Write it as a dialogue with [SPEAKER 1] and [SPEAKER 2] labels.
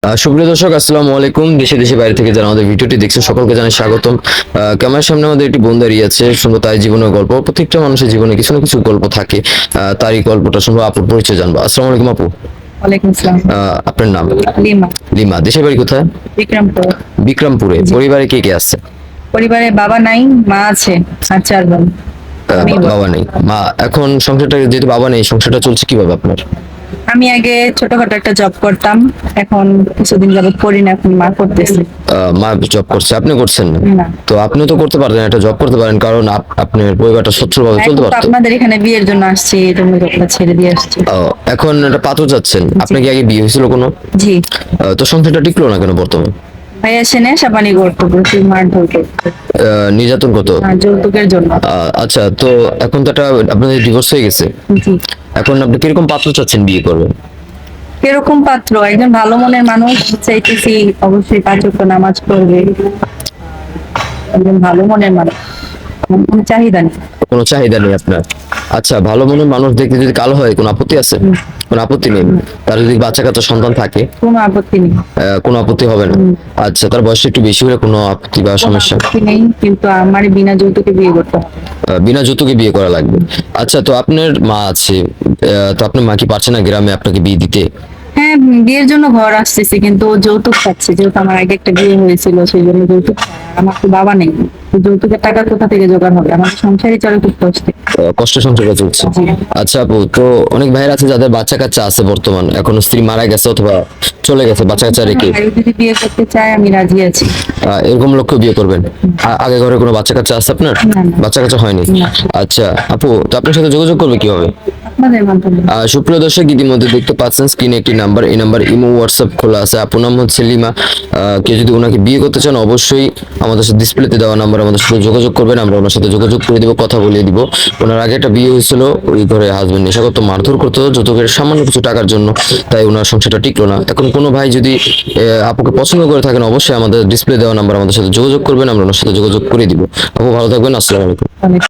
[SPEAKER 1] সুপ্রিয় দর্শক, আসসালামু আলাইকুম। দেশে দেশে বাইরে থেকে যারা আমাদের ভিডিওটি দেখছেন সকলকে জানাই স্বাগতম। ক্যামেরার সামনে আমাদের একটি বোন দাঁড়িয়ে আছে, সুন্দর তার জীবনের গল্প। প্রত্যেকটা মানুষের জীবনে কিছু না কিছু গল্প থাকে। তারই গল্পটা শুনবো, আপুর পরিচয় জানবো। আসসালামু আলাইকুম আপু।
[SPEAKER 2] ওয়ালাইকুম আসসালাম।
[SPEAKER 1] আপনার নাম?
[SPEAKER 2] লিমা।
[SPEAKER 1] লিমা। দেশের বাড়ি কোথায়?
[SPEAKER 2] বিক্রমপুর।
[SPEAKER 1] বিক্রমপুরে।
[SPEAKER 2] জি।
[SPEAKER 1] পরিবারে কে কে আছে?
[SPEAKER 2] পরিবারে বাবা নাই, মা আছে আর 4 বোন। আমি বড়।
[SPEAKER 1] বাবা নেই, মা। এখন সংসারটা, যেহেতু বাবা নেই, সংসারটা চলছে কিভাবে আপনার?
[SPEAKER 2] আমি আগে ছোটখাটো একটা জব করতাম, এখন কিছুদিন যাবত করি না, এখন মা করতেছে।
[SPEAKER 1] মা জব করছে, আপনি করছেন না?
[SPEAKER 2] না।
[SPEAKER 1] তো আপনিও তো করতে পারতেন, একটা জব করতে পারেন, কারণ আপনার পরিবারটা সচ্ছলভাবে
[SPEAKER 2] এখন
[SPEAKER 1] চলতে
[SPEAKER 2] তো
[SPEAKER 1] পারতো।
[SPEAKER 2] আপনাদের এখানে বিয়ের জন্য আসছি, এই জন্য জবটা ছেড়ে দিয়ে আসছি।
[SPEAKER 1] এখন একটা পাত্র চাচ্ছেন, আপনার কি আগে বিয়ে হয়েছিল কোনো?
[SPEAKER 2] জি।
[SPEAKER 1] তো সংসারটা টিকলো না কেন বর্তমানে?
[SPEAKER 2] ভাইয়া সে নেশা পানি করতো, প্রচুর মারধর করতো।
[SPEAKER 1] নির্যাতন কত?
[SPEAKER 2] আর যৌতুকের জন্য।
[SPEAKER 1] আচ্ছা, তো এখন তো একটা আপনাদের ডিভোর্স হয়ে গেছে।
[SPEAKER 2] জি।
[SPEAKER 1] এখন আপনি কিরকম পাত্র চাচ্ছেন বিয়ে করবেন?
[SPEAKER 2] এরকম পাত্র, একজন ভালো মনের মানুষ চাইতেছি, অবশ্যই 5 ওয়াক্ত নামাজ পড়বে, একজন ভালো মনের মানুষ, কোনো চাহিদা নেই।
[SPEAKER 1] কোনো চাহিদা নেই আপনার? আচ্ছা, ভালো মনের মানুষ দেখতে যদি কালো হয়, কোনো আপত্তি আছে? কোনো আপত্তি নেই। তার যদি বাচ্চা কাচ্চা সন্তান থাকে?
[SPEAKER 2] কোনো আপত্তি নেই।
[SPEAKER 1] কোনো আপত্তি হবে না? আচ্ছা, তার বয়স একটু বেশি হলে কোনো আপত্তি বা
[SPEAKER 2] কোনো
[SPEAKER 1] সমস্যা?
[SPEAKER 2] আপত্তি নেই, কিন্তু আমার বিনা যৌতুকে বিয়ে করতে হবে।
[SPEAKER 1] বিনা যৌতুকে বিয়ে করা লাগবে। আচ্ছা, তো আপনার মা আছে, তো আপনার মা কি পারছে না গ্রামে আপনাকে বিয়ে দিতে?
[SPEAKER 2] হ্যাঁ, বিয়ের জন্য ঘর আসতেছে, কিন্তু ও যৌতুক চাচ্ছে, যেহেতু আমার আগে একটা বিয়ে হয়েছিল, সেই জন্য যৌতুক চায়। আমার তো বাবা নেই, তো যৌতুকের টাকা কোথা থেকে জোগাড় হবে? আমার সংসারই চলে খুব কষ্টে।
[SPEAKER 1] কষ্ট সংসারটা চলছে।
[SPEAKER 2] জি।
[SPEAKER 1] আচ্ছা আপু, তো অনেক ভাইয়ের আছে যাদের বাচ্চা কাচ্চা আছে, বর্তমান এখনো স্ত্রী মারা গেছে অথবা চলে গেছে বাচ্চা কাচ্চা রেখে।
[SPEAKER 2] ভাই যদি বিয়ে করতে চায়, আমি রাজি আছি।
[SPEAKER 1] এরকম লোককে বিয়ে করবেন? আগে ঘরে কোনো বাচ্চা কাচ্চা আছে আপনার?
[SPEAKER 2] না, না।
[SPEAKER 1] বাচ্চা কাচ্চা হয়নি?
[SPEAKER 2] না।
[SPEAKER 1] আচ্ছা আপু, তো আপনার সাথে যোগাযোগ করবে কিভাবে?
[SPEAKER 2] আপনাদের মাধ্যমে।
[SPEAKER 1] সুপ্রিয় দর্শক, ইতিমধ্যে দেখতে পাচ্ছেন স্ক্রিনে একটি নাম্বার, এই নাম্বার ইমো হোয়াটসঅ্যাপ খোলা আছে। আপুর নাম হচ্ছে লিমা। কেউ যদি ওনাকে বিয়ে করতে চান, অবশ্যই আমাদের সাথে ডিসপ্লেতে দেওয়া নাম্বার আমাদের সাথে যোগাযোগ করবেন, আমরা ওনার সাথে যোগাযোগ করে দিব, কথা বলিয়ে দিব। ওনার আগে একটা বিয়ে হয়েছিল, ওই ঘরে হাজবেন্ড নেশাগত মারধর করতো যৌতুকের সামান্য কিছু টাকার জন্য, তাই ওনার সংসারটা টিকলো না। এখন কোনো ভাই যদি আপুকে পছন্দ করে থাকেন, অবশ্যই আমাদের ডিসপ্লে দেওয়া নাম্বার আমাদের সাথে যোগাযোগ করবেন, আমরা ওনার সাথে যোগাযোগ করে দিব। আপু ভালো থাকবেন, আসসালামু আলাইকুম।
[SPEAKER 2] অনেক